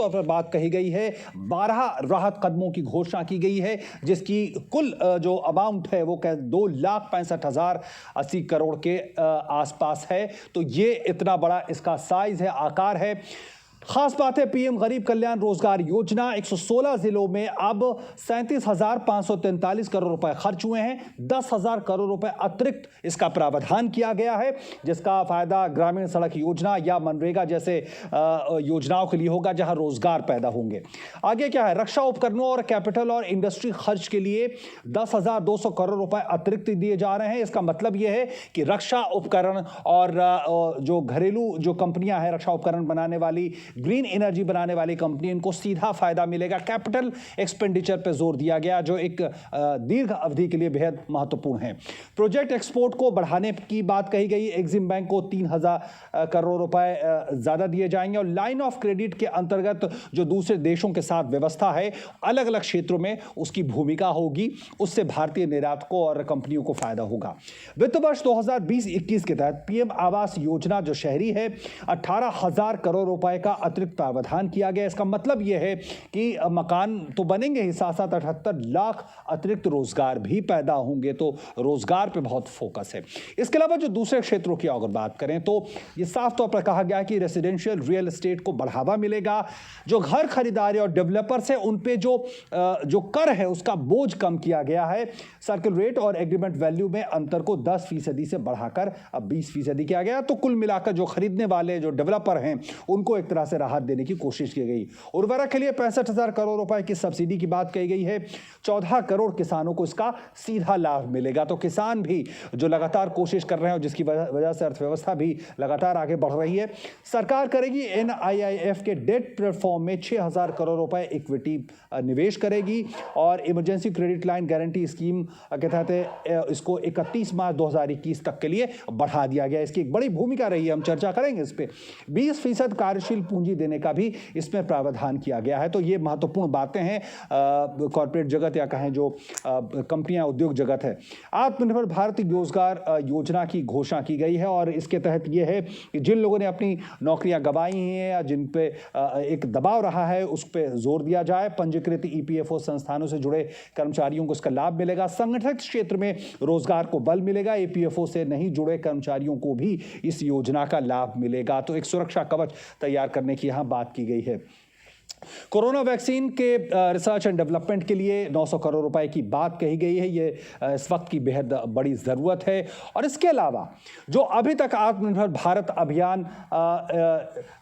तौर पर बात कही गई है। 12 राहत कदमों की घोषणा की गई है, जिसकी कुल जो अमाउंट है वो 2,65,080 करोड़ के आसपास है। तो ये इतना बड़ा इसका साइज है, आकार है। खास बात है, पीएम गरीब कल्याण रोजगार योजना 116 जिलों में अब 37,543 करोड़ रुपए खर्च हुए हैं। 10,000 करोड़ रुपए अतिरिक्त इसका प्रावधान किया गया है, जिसका फायदा ग्रामीण सड़क योजना या मनरेगा जैसे योजनाओं के लिए होगा, जहां रोजगार पैदा होंगे। आगे क्या है, रक्षा उपकरणों और कैपिटल और इंडस्ट्री खर्च के लिए 10,200 करोड़ रुपए अतिरिक्त दिए जा रहे हैं। इसका मतलब यह है कि रक्षा उपकरण और जो घरेलू जो कंपनियां हैं रक्षा उपकरण बनाने वाली, ग्रीन एनर्जी बनाने वाली कंपनी, इनको सीधा फायदा मिलेगा। कैपिटल एक्सपेंडिचर पर जोर दिया गया, जो एक दीर्घ अवधि के लिए बेहद महत्वपूर्ण है। प्रोजेक्ट एक्सपोर्ट को बढ़ाने की बात कही गई। एग्जिम बैंक को 3,000 करोड़ रुपए ज्यादा दिए जाएंगे और लाइन ऑफ क्रेडिट के अंतर्गत जो दूसरे देशों के साथ व्यवस्था है, अलग अलग क्षेत्रों में उसकी भूमिका होगी, उससे भारतीय निर्यातकों और कंपनियों को फायदा होगा। वित्त वर्ष 2020-21 के तहत पीएम आवास योजना जो शहरी है, 18,000 करोड़ रुपए का अतिरिक्त प्रावधान किया गया। इसका मतलब यह है कि मकान तो बनेंगे ही, साथ साथ 78 लाख अतिरिक्त रोजगार भी पैदा होंगे। तो रोजगार पे बहुत फोकस है। इसके अलावा जो दूसरे क्षेत्रों की अगर बात करें तो यह साफ तौर पर कहा गया कि रेसिडेंशियल रियल एस्टेट को बढ़ावा मिलेगा। जो घर खरीदार और डेवलपर्स है उन पे जो कर है उसका बोझ कम किया गया है। सर्किल रेट और एग्रीमेंट वैल्यू में अंतर को 10% से बढ़ाकर अब 20% किया गया। तो कुल मिलाकर जो खरीदने वाले जो डेवलपर हैं उनको एक तरह से राहत देने की कोशिश की गई। उर्वरक के लिए 65,000 करोड़ रुपए की सब्सिडी की बात कही गई है। 14 करोड़ किसानों को इसका सीधा लाभ मिलेगा। तो किसान भी जो लगातार कोशिश कर रहे हैं और जिसकी वजह से अर्थव्यवस्था भी लगातार आगे बढ़ रही है। सरकार करेगी NIIF के डेट प्लेटफॉर्म में 6,000 करोड़ रुपए इक्विटी निवेश करेगी और emergency credit line guarantee scheme के तहत इसको 31 मार्च 2021 तक के लिए बढ़ा दिया गया। इसकी एक बड़ी भूमिका रही है, हम चर्चा करेंगे इस पे। 20% कार्यशील पूंजी देने का भी इसमें प्रावधान किया गया है। तो ये महत्वपूर्ण बातें हैं कॉर्पोरेट जगत या कहें जो कंपनियां, उद्योग जगत है। आत्मनिर्भर भारत रोजगार योजना की घोषणा की गई है और इसके तहत यह है कि जिन लोगों ने अपनी नौकरियां गंवाई हैं या जिन पे एक दबाव रहा है उस पर जोर दिया जाए। पंजीकृत EPFO संस्थानों से जुड़े कर्मचारियों को इसका लाभ मिलेगा। संगठित क्षेत्र में रोजगार को बल मिलेगा। EPFO से नहीं जुड़े कर्मचारियों को भी इस योजना का लाभ मिलेगा। तो एक सुरक्षा कवच तैयार करने की यहां बात की गई है। कोरोना वैक्सीन के रिसर्च एंड डेवलपमेंट के लिए 900 करोड़ रुपए की बात कही गई है। ये इस वक्त की बेहद बड़ी ज़रूरत है। और इसके अलावा जो अभी तक आत्मनिर्भर भारत अभियान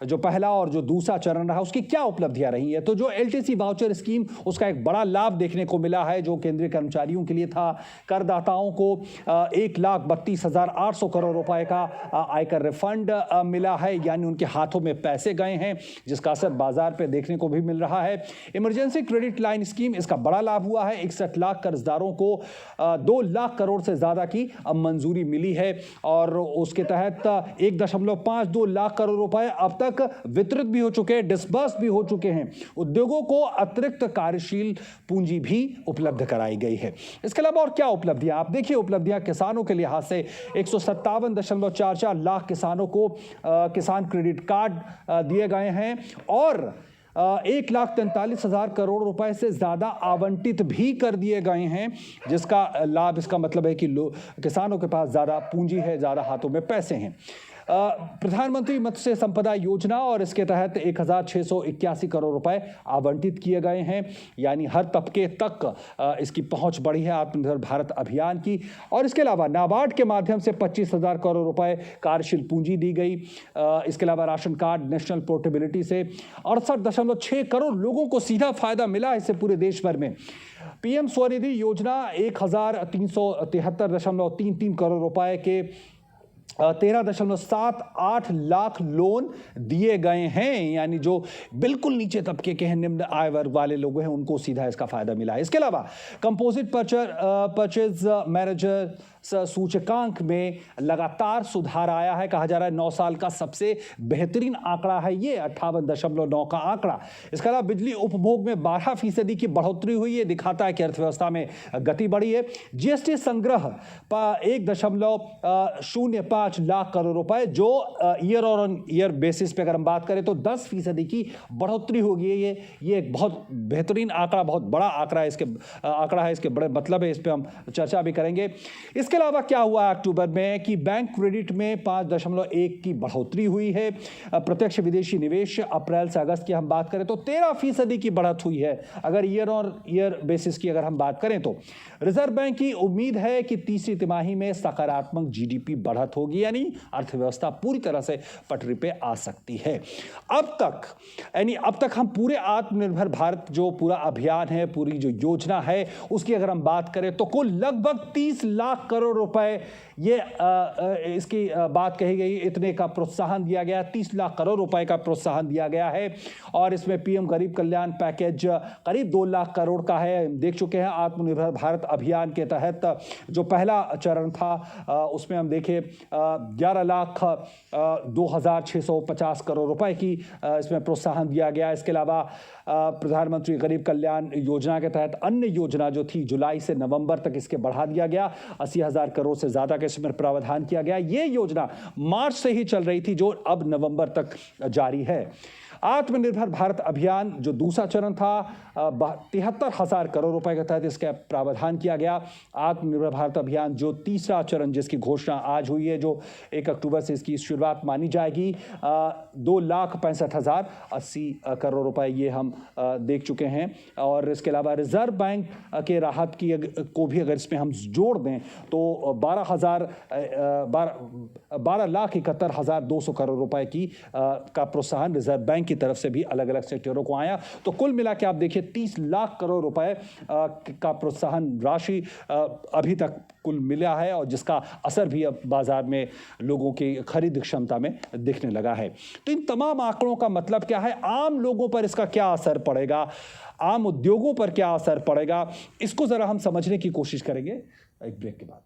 जो पहला और जो दूसरा चरण रहा, उसकी क्या उपलब्धियां रही है। तो जो LTC वाउचर स्कीम, उसका एक बड़ा लाभ देखने को मिला है जो केंद्रीय कर्मचारियों के लिए था। करदाताओं को 1,32,800 करोड़ रुपए का आयकर रिफंड मिला है, यानी उनके हाथों में पैसे गए हैं, जिसका असर बाजार पर देखने को भी मिल रहा है। इमरजेंसी क्रेडिट लाइन स्कीम, इसका बड़ा लाभ हुआ है। 61 लाख कर्जदारों को 2 लाख करोड़ से ज्यादा की मंजूरी मिली है और उसके तहत 1.52 लाख करोड़ रुपए अब तक वितरित भी हो चुके हैं, डिसबर्स भी हो चुके हैं। उद्योगों को अतिरिक्त कार्यशील पूंजी भी उपलब्ध कराई गई है। इसके अलावा और क्या उपलब्धियां, आप देखिए उपलब्धियां किसानों के लिहाज से 157.44 लाख किसानों को किसान क्रेडिट कार्ड दिए गए हैं और 1,43,000 करोड़ रुपए से ज्यादा आवंटित भी कर दिए गए हैं, जिसका लाभ, इसका मतलब है कि किसानों के पास ज्यादा पूंजी है, ज्यादा हाथों में पैसे हैं। प्रधानमंत्री मत्स्य संपदा योजना और इसके तहत 1,681 करोड़ रुपए आवंटित किए गए हैं, यानी हर तबके तक इसकी पहुंच बढ़ी है आत्मनिर्भर भारत अभियान की। और इसके अलावा नाबार्ड के माध्यम से 25,000 करोड़ रुपए कार्यशील पूंजी दी गई। इसके अलावा राशन कार्ड, नेशनल पोर्टेबिलिटी से 68.6 करोड़ लोगों को सीधा फायदा मिला है इससे पूरे देश भर में। PM स्वनिधि योजना 1,373.33 करोड़ रुपए के 13.78 लाख लोन दिए गए हैं, यानी जो बिल्कुल नीचे तबके के हैं, निम्न आय वर्ग वाले लोग हैं, उनको सीधा इसका फायदा मिला है। इसके अलावा कंपोजिट परचेज मैनेजर सूचकांक में लगातार सुधार आया है। कहा जा रहा है 9 साल का सबसे बेहतरीन आंकड़ा है ये 58.9 का आंकड़ा। इसके अलावा बिजली उपभोग में 12% की बढ़ोतरी हुई है, दिखाता है कि अर्थव्यवस्था में गति बढ़ी है। जीएसटी संग्रह 1.05 लाख करोड़ रुपए, जो ईयर ऑन ईयर बेसिस पे अगर हम बात करें तो 10% की बढ़ोतरी होगी। ये एक बहुत बेहतरीन आंकड़ा, बहुत बड़ा आंकड़ा है, इसके बड़े मतलब है, इस पे हम चर्चा भी करेंगे। इसके अलावा क्या हुआ अक्टूबर में कि बैंक क्रेडिट में 5.1 की बढ़ोतरी हुई है। प्रत्यक्ष विदेशी निवेश अप्रैल से अगस्त की हम बात करें तो 13% की बढ़त हुई है, अगर ईयर ऑन ईयर बेसिस की अगर हम बात करें तो। रिजर्व बैंक की उम्मीद है कि तीसरी तिमाही में सकारात्मक जीडीपी बढ़त होगी, यानी अर्थव्यवस्था पूरी तरह से पटरी पे आ सकती है। अब तक हम पूरे आत्मनिर्भर भारत जो पूरा अभियान है, पूरी जो योजना है, उसकी अगर हम बात करें तो कुल लगभग 30 लाख करोड़ रुपए ये इसकी बात कही गई, इतने का प्रोत्साहन दिया गया, 30 लाख करोड़ रुपए का प्रोत्साहन दिया गया है। और इसमें पीएम गरीब कल्याण पैकेज करीब 2 लाख करोड़ का है। देख चुके हैं आत्मनिर्भर भारत अभियान के तहत जो पहला चरण था उसमें हम देखें 11,02,650 करोड़ रुपए की इसमें प्रोत्साहन दिया गया। इसके अलावा प्रधानमंत्री गरीब कल्याण योजना के तहत अन्य योजना जो थी जुलाई से नवंबर तक इसके बढ़ा दिया गया, 80,000 करोड़ से ज्यादा का इसमें प्रावधान किया गया। ये योजना मार्च से ही चल रही थी, जो अब नवंबर तक जारी है। आत्मनिर्भर भारत अभियान जो दूसरा चरण था 73,000 करोड़ रुपए के तहत इसका प्रावधान किया गया। आत्मनिर्भर भारत अभियान जो तीसरा चरण जिसकी घोषणा आज हुई है, जो 1 अक्टूबर से इसकी शुरुआत मानी जाएगी, 2,65,080 करोड़ रुपए ये हम देख चुके हैं। और इसके अलावा रिजर्व बैंक के राहत की को भी अगर इसमें हम जोड़ दें तो 12,71,200 करोड़ रुपए की का प्रोत्साहन रिजर्व बैंक की तरफ से भी अलग अलग सेक्टरों को आया। तो कुल मिला के आप देखिए 30 लाख करोड़ रुपए का प्रोत्साहन राशि अभी तक कुल मिला है, और जिसका असर भी अब बाजार में लोगों की खरीद क्षमता में दिखने लगा है। तो इन तमाम आंकड़ों का मतलब क्या है, आम लोगों पर इसका क्या असर पड़ेगा, आम उद्योगों पर क्या असर पड़ेगा, इसको जरा हम समझने की कोशिश करेंगे एक ब्रेक के बाद।